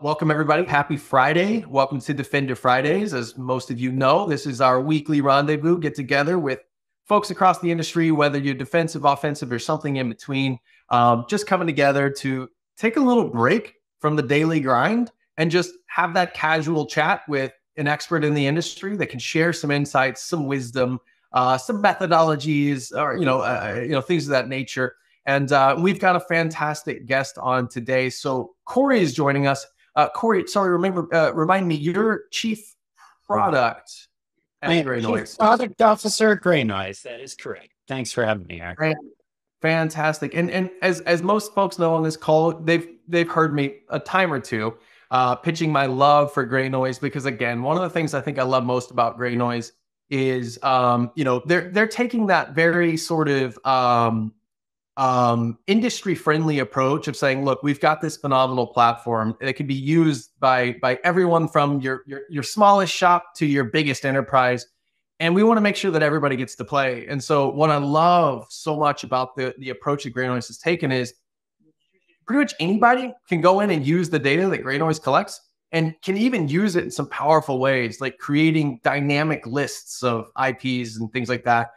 Welcome, everybody. Happy Friday. Welcome to Defender Fridays. As most of you know, this is our weekly rendezvous, get together with folks across the industry, whether you're defensive, offensive, or something in between, just coming together to take a little break from the daily grind and just have that casual chat with an expert in the industry that can share some insights, some wisdom, some methodologies, or things of that nature. And we've got a fantastic guest on today. So Corey is joining us. Corey, sorry, remind me, you're chief product at GreyNoise. Chief product officer at GreyNoise. That is correct. Thanks for having me, Eric. Fantastic. And as most folks know on this call, they've heard me a time or two pitching my love for GreyNoise, because again, one of the things I think I love most about GreyNoise is they're taking that very sort of industry friendly approach of saying, look, we've got this phenomenal platform that can be used by everyone from your smallest shop to your biggest enterprise, and we want to make sure that everybody gets to play. And so what I love so much about the approach that GreyNoise has taken is pretty much anybody can go in and use the data that GreyNoise collects, and can even use it in some powerful ways, like creating dynamic lists of IPs and things like that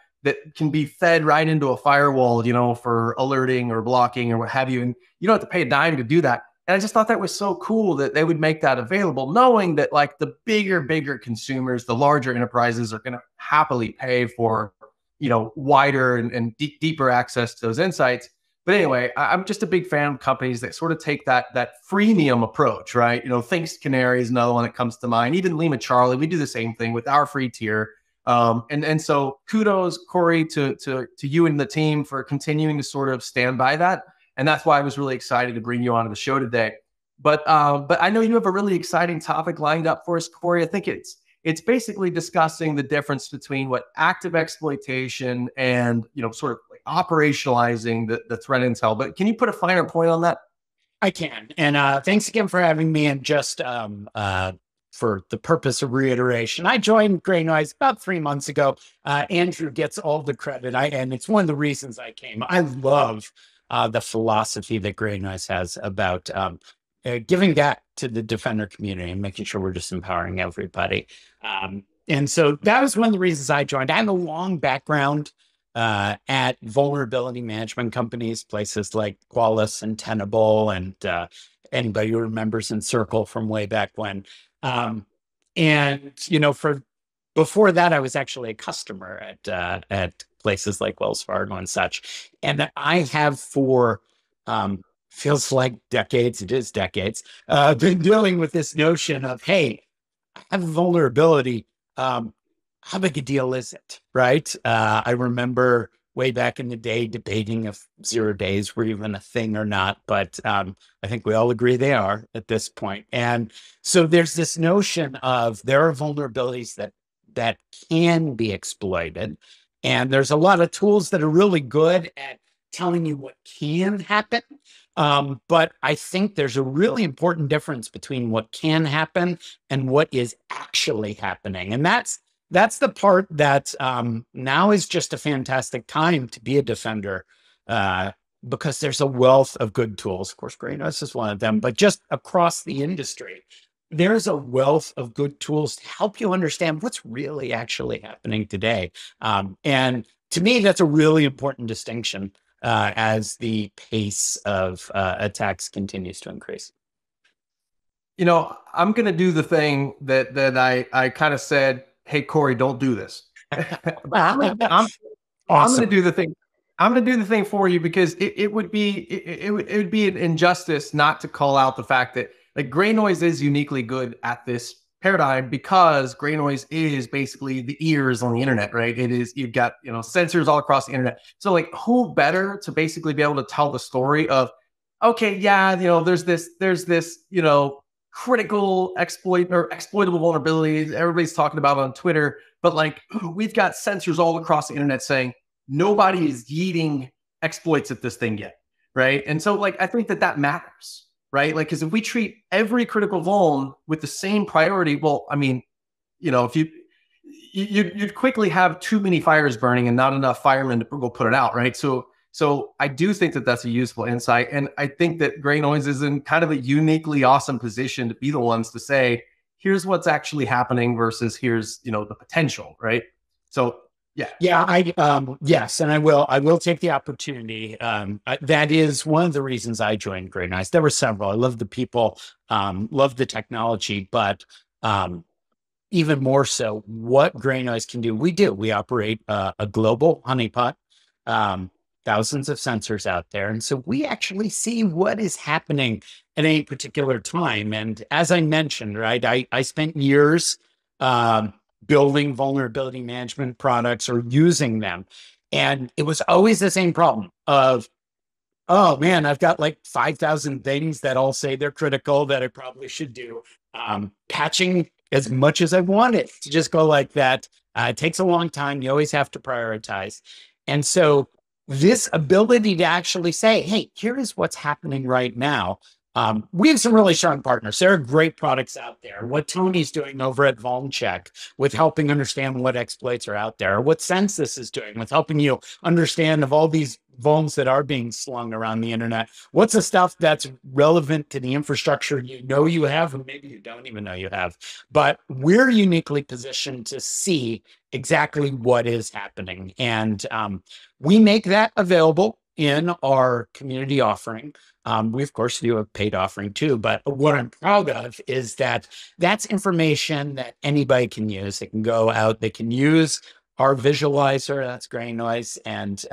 can be fed right into a firewall, for alerting or blocking or what have you. And you don't have to pay a dime to do that. And I just thought that was so cool that they would make that available, knowing that like the bigger consumers, the larger enterprises are going to happily pay for, wider and deeper access to those insights. But anyway, I'm just a big fan of companies that sort of take that freemium approach, right? Thinks Canary is another one that comes to mind. Even Lima Charlie, we do the same thing with our free tier. And so kudos, Corey, to you and the team for continuing to sort of stand by that. And that's why I was really excited to bring you onto the show today. But I know you have a really exciting topic lined up for us, Corey. I think it's basically discussing the difference between what active exploitation and, sort of like operationalizing the threat intel. But can you put a finer point on that? I can. And thanks again for having me. And just for the purpose of reiteration, I joined GreyNoise about 3 months ago. Andrew gets all the credit, and it's one of the reasons I came. I love the philosophy that GreyNoise has about giving back to the Defender community and making sure we're just empowering everybody. And so that was one of the reasons I joined. I have a long background at vulnerability management companies, places like Qualys and Tenable, and anybody who remembers Encircle from way back when. Before that, I was actually a customer at places like Wells Fargo and such. And I have for, feels like decades, it is decades, been dealing with this notion of, hey, I have a vulnerability. How big a deal is it, right? I remember way back in the day debating if 0 days were even a thing or not, but I think we all agree they are at this point. And so there's this notion of there are vulnerabilities that can be exploited, and there's a lot of tools that are really good at telling you what can happen. But I think there's a really important difference between what can happen and what is actually happening, and that's the part that now is just a fantastic time to be a defender, because there's a wealth of good tools. Of course, GreyNoise is one of them, but just across the industry, there's a wealth of good tools to help you understand what's really actually happening today. And to me, that's a really important distinction as the pace of attacks continues to increase. I'm going to do the thing that I kind of said, hey, Corey, don't do this. I'm going to do the thing. I'm going to do the thing for you, because it would be an injustice not to call out the fact that like GreyNoise is uniquely good at this paradigm, because GreyNoise is basically the ears on the internet, right? You've got, sensors all across the internet. So like, who better to basically be able to tell the story of, okay, yeah, there's this, critical exploitable vulnerabilities everybody's talking about on Twitter, but like we've got sensors all across the internet saying nobody is yeeting exploits at this thing yet, right? And so like I think that matters, right? Like, because if we treat every critical vuln with the same priority, well, I mean, if you'd quickly have too many fires burning and not enough firemen to go put it out, right? So So I do think that that's a useful insight. And I think that GreyNoise is in kind of a uniquely awesome position to be the ones to say, here's what's actually happening versus here's, the potential, right? So yeah. Yeah, yes, and I will take the opportunity. That is one of the reasons I joined GreyNoise. There were several. I love the people, love the technology, but even more so, what GreyNoise can do. We operate a global honeypot, thousands of sensors out there, and so we actually see what is happening at any particular time. And as I mentioned, right, I spent years. Building vulnerability management products or using them. And it was always the same problem of, oh man, I've got like 5,000 things that all say they're critical that I probably should do. Patching as much as I want it to just go like that. It takes a long time. You always have to prioritize. And so this ability to actually say, hey, here is what's happening right now. We have some really strong partners. There are great products out there. What Tony's doing over at VulnCheck with helping understand what exploits are out there, or what Census is doing with helping you understand of all these vulns that are being slung around the internet. What's the stuff that's relevant to the infrastructure you have, and maybe you don't even know you have. But we're uniquely positioned to see exactly what is happening. And we make that available in our community offering. We, of course, do a paid offering too, but what I'm proud of is that that's information that anybody can use. They can go out, they can use our visualizer, that's GreyNoise, and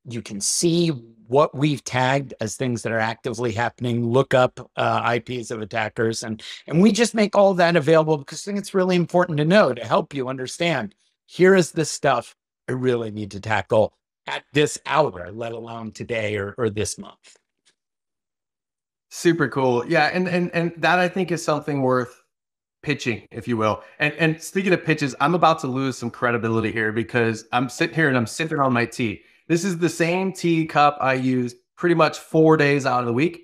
you can see what we've tagged as things that are actively happening, look up IPs of attackers, and we just make all that available because I think it's really important to know to help you understand, here is the stuff I really need to tackle at this hour, let alone today or this month. Super cool. Yeah. And that I think is something worth pitching, if you will. And speaking of pitches, I'm about to lose some credibility here because I'm sitting here and I'm sipping on my tea. This is the same tea cup I use pretty much 4 days out of the week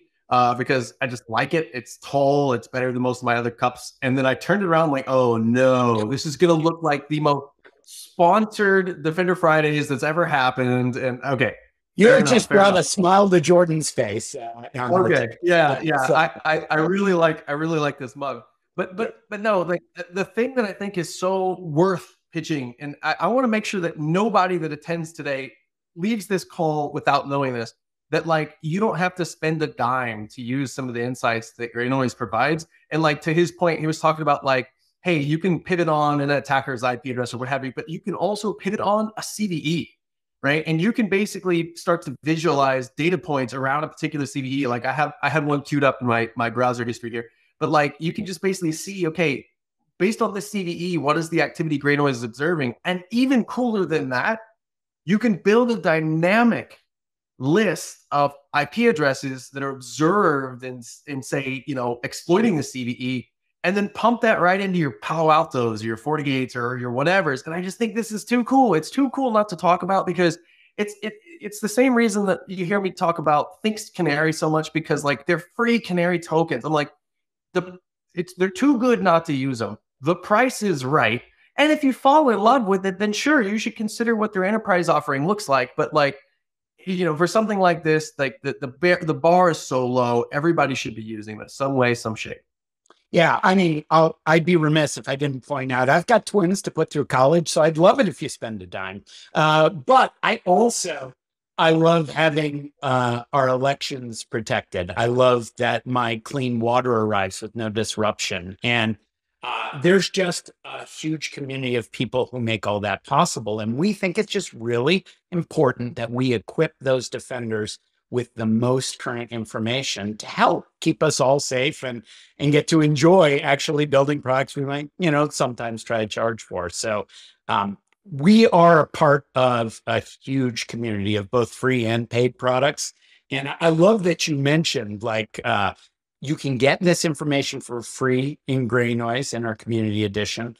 because I just like it. It's tall. It's better than most of my other cups. And then I turned it around like, oh no, this is going to look like the most sponsored Defender Fridays that's ever happened. And okay. You just brought a smile to Jordan's face. Okay. Yeah. Yeah. So, I really like this mug. But no, like the thing that I think is so worth pitching, and I want to make sure that nobody that attends today leaves this call without knowing this, that like you don't have to spend a dime to use some of the insights that GreyNoise provides. And like to his point, he was talking about like, hey, you can pivot on an attacker's IP address or what have you, but you can also pivot on a CVE. Right. And you can basically start to visualize data points around a particular CVE. Like I had one queued up in my browser history here, but like you can just basically see, okay, based on this CVE, what is the activity GreyNoise is observing? And even cooler than that, you can build a dynamic list of IP addresses that are observed in say, exploiting the CVE, and then pump that right into your Palo Altos, or your FortiGates, or your whatevers. And I just think this is too cool. It's too cool not to talk about because it's the same reason that you hear me talk about Think's Canary so much, because like they're free Canary tokens. I'm like, they're too good not to use them. The price is right. And if you fall in love with it, then sure, you should consider what their enterprise offering looks like. But like, for something like this, like the bar is so low, everybody should be using this some way, some shape. Yeah, I mean, I'd be remiss if I didn't point out I've got twins to put through college, so I'd love it if you spend a dime. But I love having our elections protected. I love that my clean water arrives with no disruption. And there's just a huge community of people who make all that possible. And we think it's just really important that we equip those defenders with the most current information to help keep us all safe and get to enjoy actually building products we might, sometimes try to charge for. So we are a part of a huge community of both free and paid products. And I love that you mentioned like you can get this information for free in GreyNoise in our community edition.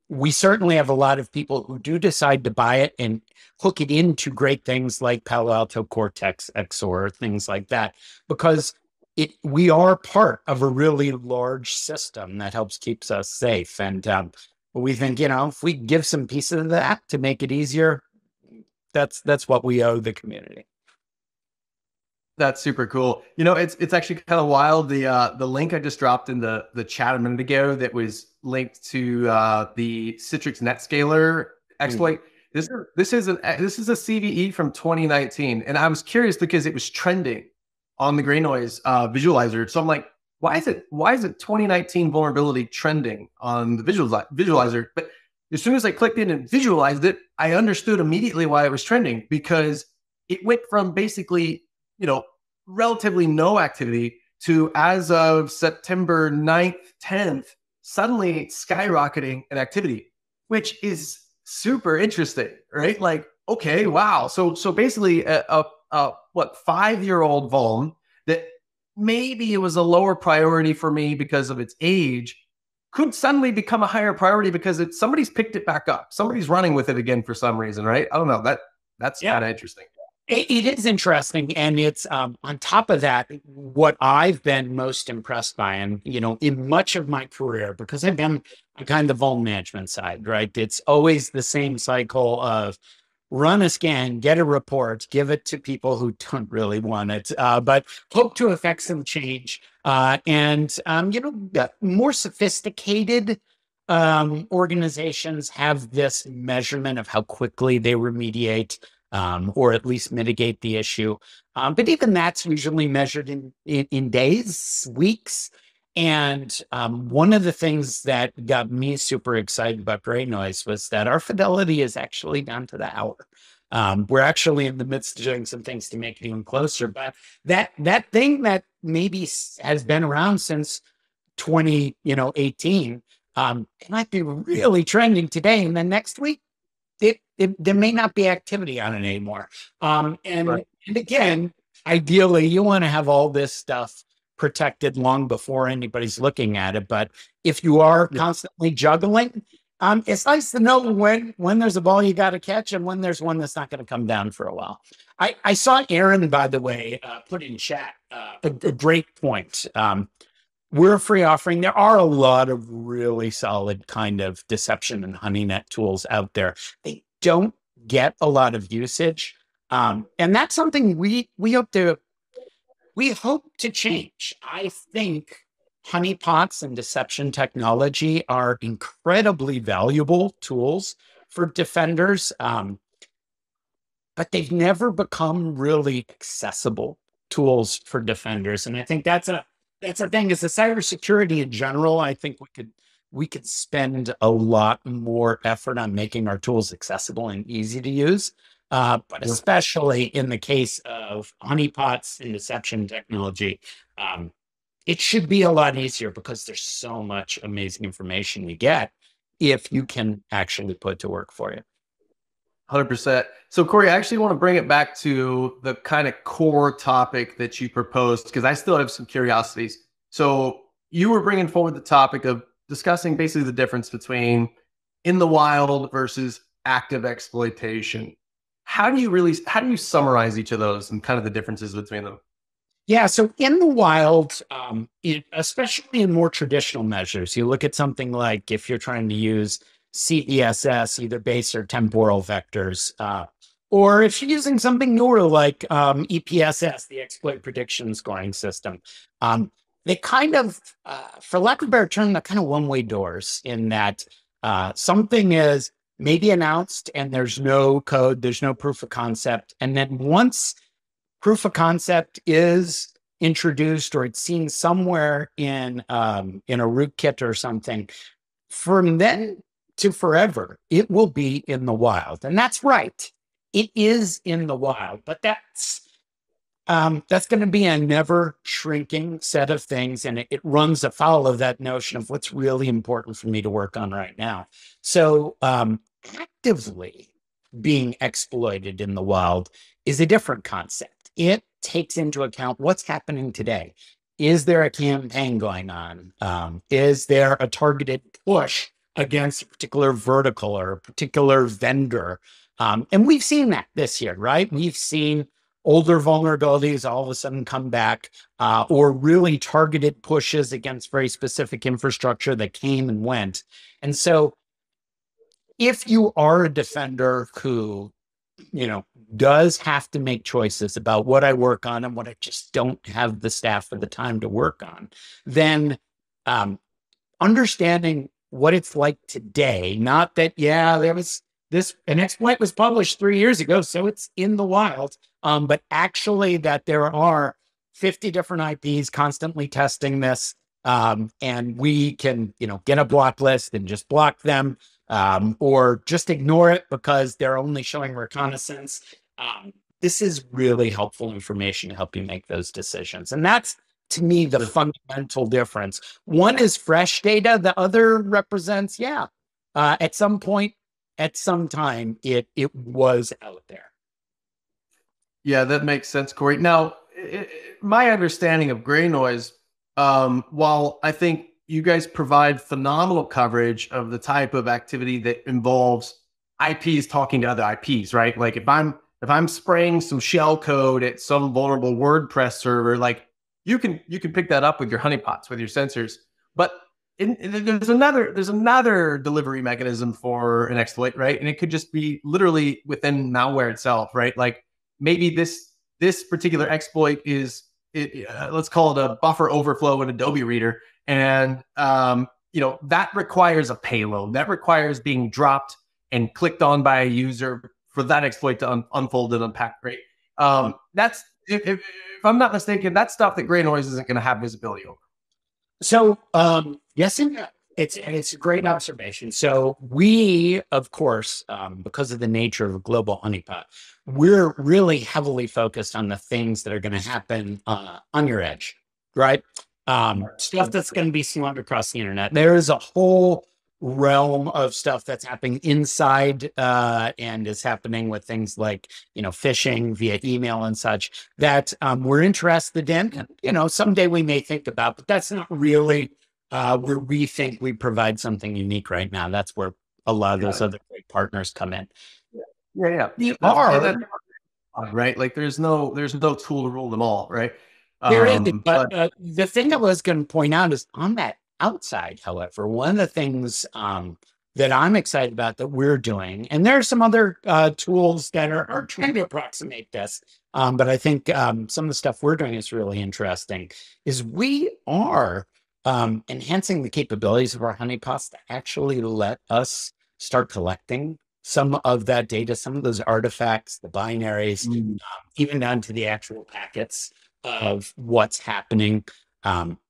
We certainly have a lot of people who do decide to buy it and hook it into great things like Palo Alto Cortex XOR, things like that, because we are part of a really large system that helps keeps us safe. And we think, if we give some pieces of that to make it easier, That's what we owe the community. That's super cool. It's actually kind of wild. The link I just dropped in the chat a minute ago that was linked to the Citrix NetScaler exploit. This is a CVE from 2019, and I was curious because it was trending on the GreyNoise visualizer. So I'm like, why is it 2019 vulnerability trending on the visualizer? But as soon as I clicked in and visualized it, I understood immediately why it was trending, because it went from basically, relatively no activity to, as of September 9th, 10th, suddenly skyrocketing in activity, which is super interesting, right? Like, okay, wow. So basically what, 5-year-old vuln that maybe it was a lower priority for me because of its age could suddenly become a higher priority because somebody's picked it back up. Somebody's running with it again for some reason, right? I don't know. That's kind of interesting. It is interesting. And it's on top of that, what I've been most impressed by, and, in much of my career, because I've been on kind of the vuln management side, right? It's always the same cycle of run a scan, get a report, give it to people who don't really want it, but hope to affect some change. And more sophisticated organizations have this measurement of how quickly they remediate, or at least mitigate the issue. But even that's usually measured in days, weeks. And one of the things that got me super excited about GreyNoise was that our fidelity is actually down to the hour. We're actually in the midst of doing some things to make it even closer. But that thing that maybe has been around since 2018, it might be really trending today, and then next week, there may not be activity on it anymore. And again, ideally, you want to have all this stuff protected long before anybody's looking at it. But if you are constantly juggling, it's nice to know when there's a ball you got to catch and when there's one that's not going to come down for a while. I saw Aaron, by the way, put in chat a great point. We're a free offering. There are a lot of really solid kind of deception and honeynet tools out there. They don't get a lot of usage. And that's something we hope to change. I think honeypots and deception technology are incredibly valuable tools for defenders, but they've never become really accessible tools for defenders. And I think that's a thing. As a cybersecurity in general, I think we could spend a lot more effort on making our tools accessible and easy to use. But especially in the case of honeypots and deception technology, it should be a lot easier because there's so much amazing information you get if you can actually put to work for you. 100%. So, Corey, I actually want to bring it back to the kind of core topic that you proposed, because I still have some curiosities. So you were bringing forward the topic of discussing basically the difference between in the wild versus active exploitation. How do you summarize each of those and kind of the differences between them? Yeah, so in the wild, especially in more traditional measures, you look at something like if you're trying to use CVSS, either base or temporal vectors, or if you're using something newer like EPSS, the exploit prediction scoring system, they kind of, for lack of a better term, they're kind of one-way doors in that something is maybe announced and there's no code, there's no proof of concept. And then once proof of concept is introduced or it's seen somewhere in a rootkit or something, from then to forever, it will be in the wild. And that's right. It is in the wild, but that's going to be a never shrinking set of things. And it runs afoul of that notion of what's really important for me to work on right now. So actively being exploited in the wild is a different concept. It takes into account what's happening today. Is there a campaign going on? Is there a targeted push against a particular vertical or a particular vendor? And we've seen that this year, right? We've seen older vulnerabilities all of a sudden come back, or really targeted pushes against very specific infrastructure that came and went. And so if you are a defender who you know, does have to make choices about what I work on and what I just don't have the staff or the time to work on, then um, understanding what it's like today, not that, yeah, there was an exploit was published 3 years ago, so it's in the wild, but actually that there are 50 different IPs constantly testing this. And we can, get a block list and just block them, or just ignore it because they're only showing reconnaissance. This is really helpful information to help you make those decisions. And that's, to me, the fundamental difference. One is fresh data. The other represents, at some point, at some time, it was out there. Yeah, that makes sense, Corey. Now, my understanding of GreyNoise, while I think you guys provide phenomenal coverage of the type of activity that involves IPs talking to other IPs, right? Like if I'm spraying some shell code at some vulnerable WordPress server, like you can pick that up with your honeypots, with your sensors. But there's another delivery mechanism for an exploit, right? And it could just be literally within malware itself, right? Like maybe this particular exploit is let's call it a buffer overflow in Adobe Reader, and that requires a payload that requires being dropped and clicked on by a user for that exploit to unfold and unpack. Right? That's if I'm not mistaken, that's stuff that GreyNoise isn't going to have visibility over. So, yes and no. It's a great observation. So we, of course, because of the nature of a global honeypot, we're really heavily focused on the things that are going to happen on your edge, right? Stuff that's going to be slung across the internet. There is a whole realm of stuff that's happening inside, and is happening with things like, phishing via email and such that we're interested in. And, someday we may think about, but that's not really where we think we provide something unique right now. That's where a lot of those other great partners come in. Yeah. Right. Like there's no tool to rule them all. Right. There is, but the thing I was going to point out is on that outside, however, one of the things that I'm excited about that we're doing, and there are some other tools that are trying to approximate this, but I think some of the stuff we're doing is really interesting, is we are enhancing the capabilities of our honeypots to actually let us start collecting some of that data, some of those artifacts, the binaries, even down to the actual packets of what's happening.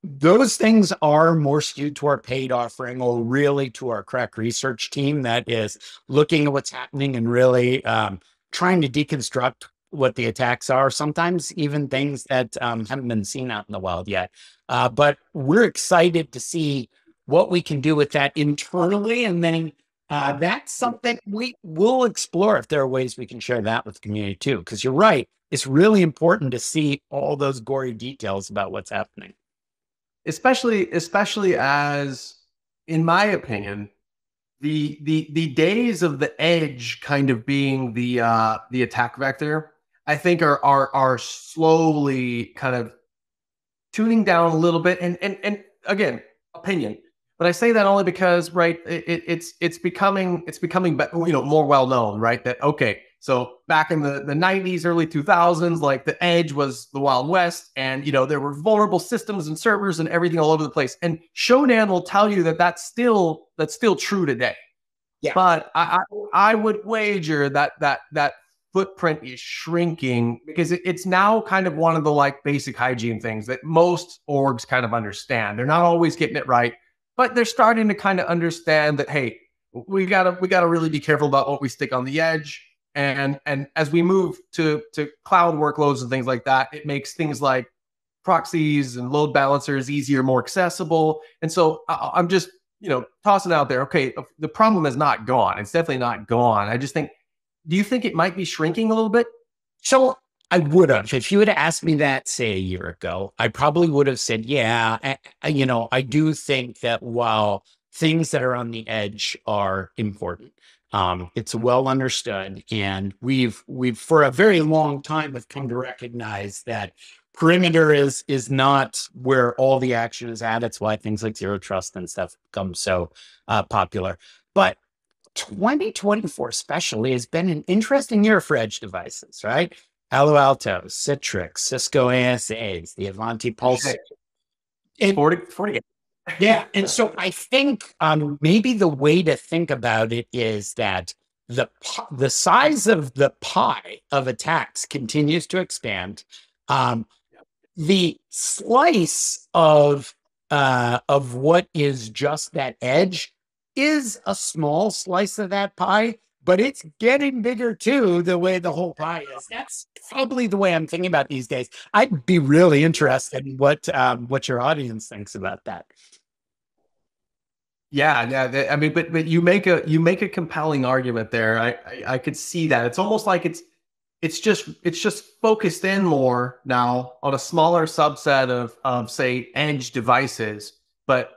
Those things are more skewed to our paid offering, or really to our crack research team that is looking at what's happening and really trying to deconstruct what the attacks are, sometimes even things that haven't been seen out in the wild yet. But we're excited to see what we can do with that internally. And then that's something we will explore if there are ways we can share that with the community too. Because you're right, it's really important to see all those gory details about what's happening. Especially as, in my opinion, the days of the edge kind of being the attack vector, I think are slowly kind of tuning down a little bit. And again, opinion, but I say that only because, right, it's becoming more well known, right? That okay, so back in the 90s, early 2000s, like the edge was the Wild West, and there were vulnerable systems and servers and everything all over the place. And Shodan will tell you that that's still true today. Yeah. But I would wager that footprint is shrinking because it's now kind of one of the like basic hygiene things that most orgs kind of understand. They're not always getting it right, but they're starting to kind of understand that, hey, we gotta really be careful about what we stick on the edge. And as we move to cloud workloads and things like that, it makes things like proxies and load balancers easier, more accessible. And so I'm just tossing out there, okay, the problem is not gone. It's definitely not gone. I just think, do you think it might be shrinking a little bit? So I would have. If you had asked me that, say, a year ago, I probably would have said, yeah, I do think that while things that are on the edge are important, it's well understood. And we've for a very long time have come to recognize that perimeter is not where all the action is at. It's why things like zero trust and stuff become so popular. But 2024 especially has been an interesting year for edge devices, right? Palo Alto, Citrix, Cisco ASAs, the Avanti Pulse. And 40. yeah, and so I think maybe the way to think about it is that the size of the pie of attacks continues to expand. Um, the slice of what is just that edge is a small slice of that pie, but it's getting bigger too, the way the whole pie is. That's probably the way I'm thinking about these days. I'd be really interested in what your audience thinks about that. Yeah. I mean, but you make a compelling argument there. I could see that. It's almost like it's just focused in more now on a smaller subset of say edge devices, but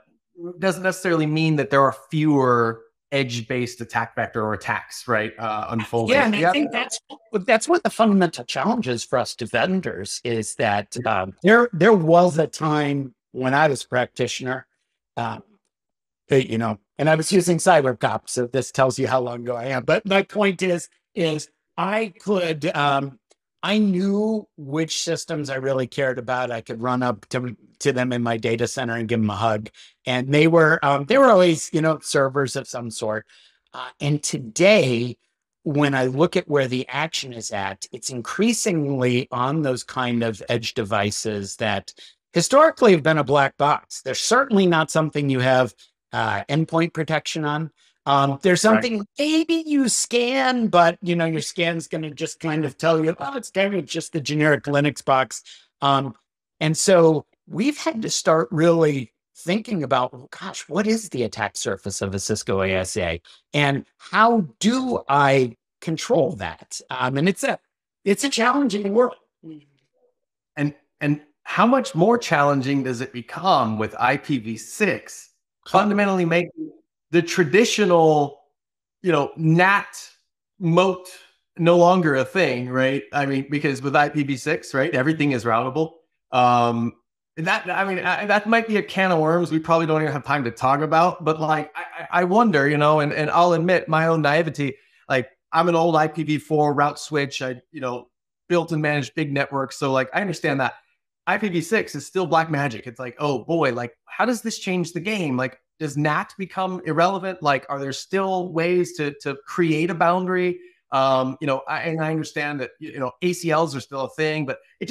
doesn't necessarily mean that there are fewer edge-based attack vector or attacks, right? Yeah, Unfolding. and I Yeah. think that's what the fundamental challenge is for us defenders is that there was a time when I was a practitioner, uh, and I was using CyberCop, so this tells you how long ago I am. But my point is I could I knew which systems I really cared about. I could run up to them in my data center and give them a hug, and they were always servers of some sort. And today, when I look at where the action is at, it's increasingly on those kind of edge devices that historically have been a black box. They're certainly not something you have endpoint protection on. There's something maybe you scan, but your scan's going to just kind of tell you, oh, it's kind of just the generic Linux box. And so we've had to start really thinking about, well, gosh, what is the attack surface of a Cisco ASA, and how do I control that? And it's a challenging world. And how much more challenging does it become with IPv6 fundamentally making the traditional, NAT moat no longer a thing, right? I mean, because with IPv6, right, everything is routable. That might be a can of worms we probably don't even have time to talk about. But like, I wonder, and I'll admit my own naivety. Like, I'm an old IPv4 route switch. I built and managed big networks, so like I understand that. IPv6 is still black magic. It's like, oh boy, like how does this change the game? Like, does NAT become irrelevant? Like, are there still ways to create a boundary? I understand that ACLs are still a thing, but it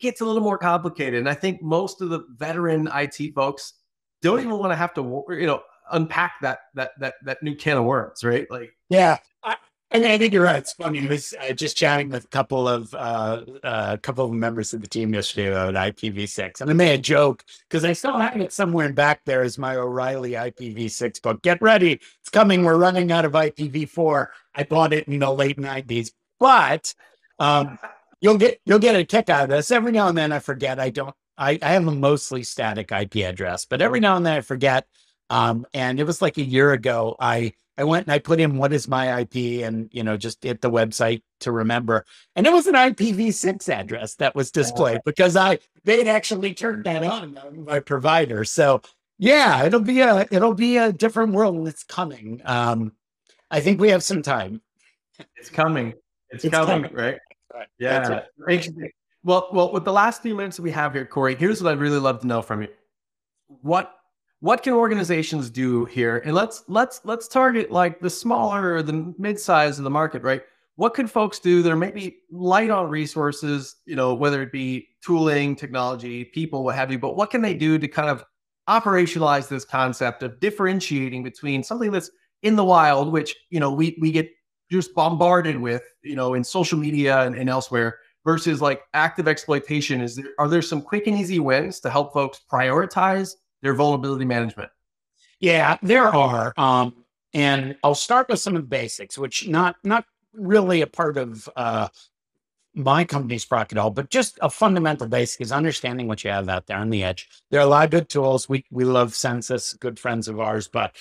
gets a little more complicated. And I think most of the veteran IT folks don't even want to have to unpack that new can of worms, right? Like, yeah. And I think you're right. It's funny. I was just chatting with a couple of members of the team yesterday about IPv6, and I made a joke because I still have it somewhere in back there as my O'Reilly IPv6 book. Get ready, it's coming. We're running out of IPv4. I bought it in the late '90s, but you'll get a kick out of this. Every now and then I forget. I have a mostly static IP address, but every now and then I forget. And it was like a year ago. I went and I put in what is my IP and, just hit the website to remember. And it was an IPv6 address that was displayed because they'd actually turned that on my provider. So yeah, it'll be a different world and it's coming. I think we have some time. It's coming. It's coming, right? Yeah. Interesting. Well, with the last few minutes that we have here, Corey, here's what I'd really love to know from you. What can organizations do here? And let's target like the smaller or the mid-size of the market, right? What can folks do that are maybe light on resources, whether it be tooling, technology, people, what have you, but what can they do to kind of operationalize this concept of differentiating between something that's in the wild, which, we get just bombarded with, in social media and elsewhere, versus like active exploitation? Are there some quick and easy wins to help folks prioritize their vulnerability management? Yeah, there are. And I'll start with some of the basics, which not really a part of my company's product at all, but just a fundamental basic is understanding what you have out there on the edge. There are a lot of good tools. We love Census, good friends of ours, but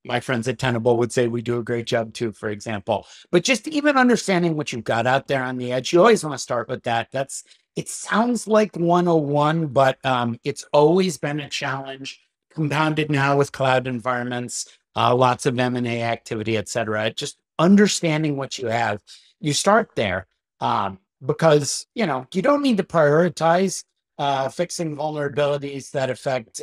my friends at Tenable would say we do a great job too, for example. But just even understanding what you've got out there on the edge, you always want to start with that. It sounds like 101, but it's always been a challenge, compounded now with cloud environments. lots of M&A activity, et cetera. Just understanding what you have, you start there, because you don't need to prioritize fixing vulnerabilities that affect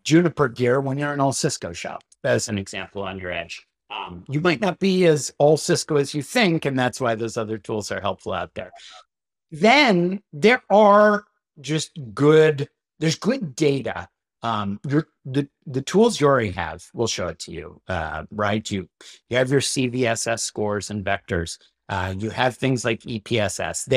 Juniper gear when you're an all Cisco shop, as an example on your edge. You might not be as all Cisco as you think, and that's why those other tools are helpful out there. Then there are just there's good data. The tools you already have will show it to you, right? You have your CVSS scores and vectors. You have things like EPSS.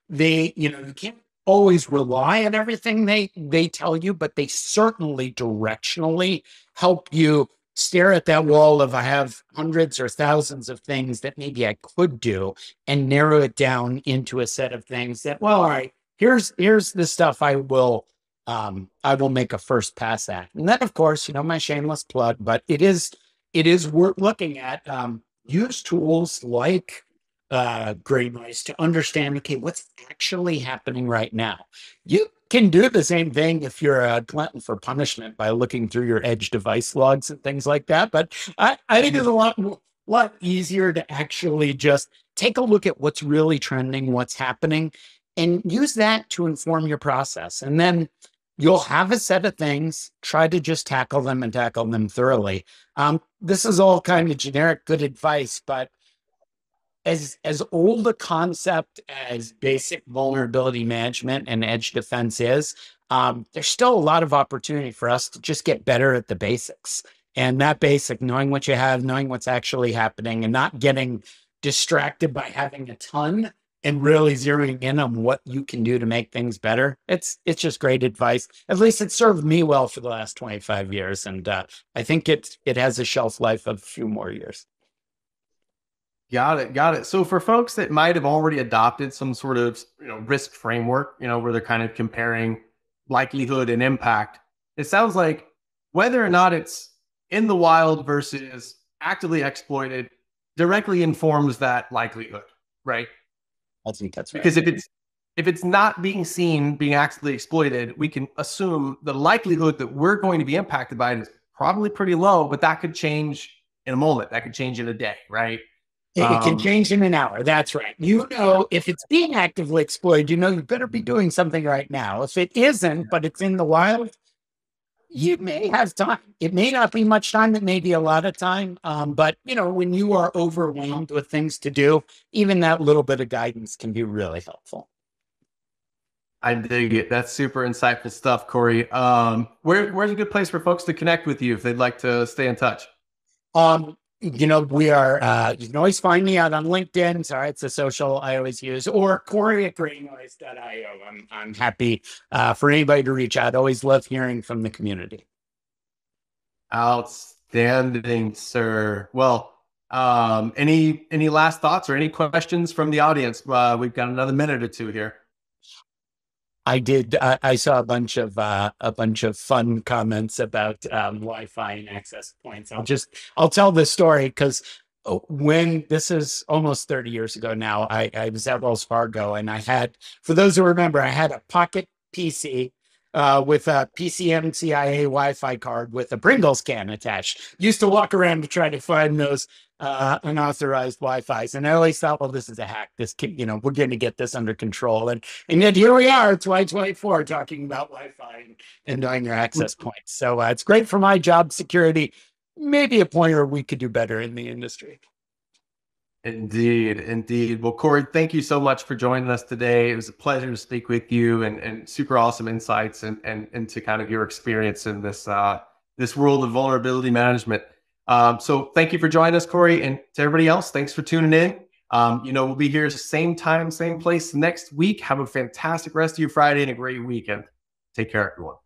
You can't always rely on everything they tell you, but they certainly directionally help you stare at that wall of I have hundreds or thousands of things that maybe I could do, and narrow it down into a set of things that, well, all right, here's the stuff I will make a first pass at. And then, of course, my shameless plug, but it is worth looking at. Use tools like GreyNoise to understand, okay, what's actually happening right now. You can do the same thing if you're a glutton for punishment by looking through your edge device logs and things like that. But I think it's a lot easier to actually just take a look at what's really trending, what's happening, and use that to inform your process. And then you'll have a set of things, try to just tackle them and tackle them thoroughly. This is all kind of generic good advice, but as old a concept as basic vulnerability management and edge defense is, there's still a lot of opportunity for us to just get better at the basics. And that basic, knowing what you have, knowing what's actually happening, and not getting distracted by having a ton, and really zeroing in on what you can do to make things better. It's just great advice. At least it served me well for the last 25 years. And I think it has a shelf life of a few more years. Got it. So for folks that might have already adopted some sort of risk framework, where they're kind of comparing likelihood and impact, it sounds like whether or not it's in the wild versus actively exploited directly informs that likelihood, right? I think that's right. Because if it's not being seen, being actively exploited, we can assume the likelihood that we're going to be impacted by it is probably pretty low, but that could change in a moment. That could change in a day, right? It can change in an hour. That's right. If it's being actively exploited, you better be doing something right now. If it isn't, but it's in the wild, you may have time. It may not be much time. It may be a lot of time. But when you are overwhelmed with things to do, even that little bit of guidance can be really helpful. I dig it. That's super insightful stuff, Corey. Where's a good place for folks to connect with you if they'd like to stay in touch? We are, you can always find me out on LinkedIn. Sorry, it's a social I always use, or Corey at GreyNoise.io. I'm happy for anybody to reach out. Always love hearing from the community. Outstanding, sir. Well, any last thoughts or any questions from the audience? We've got another minute or two here. I did. I saw a bunch of fun comments about Wi-Fi and access points. I'll tell this story because when this is almost 30 years ago now, I was at Wells Fargo, and for those who remember, I had a pocket PC with a PCMCIA Wi-Fi card with a Pringles can attached. Used to walk around to try to find those unauthorized Wi-Fi's, and I always thought, well, this is a hack. We're going to get this under control, and yet here we are, 2024, talking about Wi-Fi and knowing your access points. So it's great for my job security. Maybe a point where we could do better in the industry. Indeed. Well, Corey, thank you so much for joining us today. It was a pleasure to speak with you, and super awesome insights and into kind of your experience in this world of vulnerability management. So thank you for joining us, Corey, and to everybody else, thanks for tuning in. We'll be here same time, same place next week. Have a fantastic rest of your Friday and a great weekend. Take care, everyone.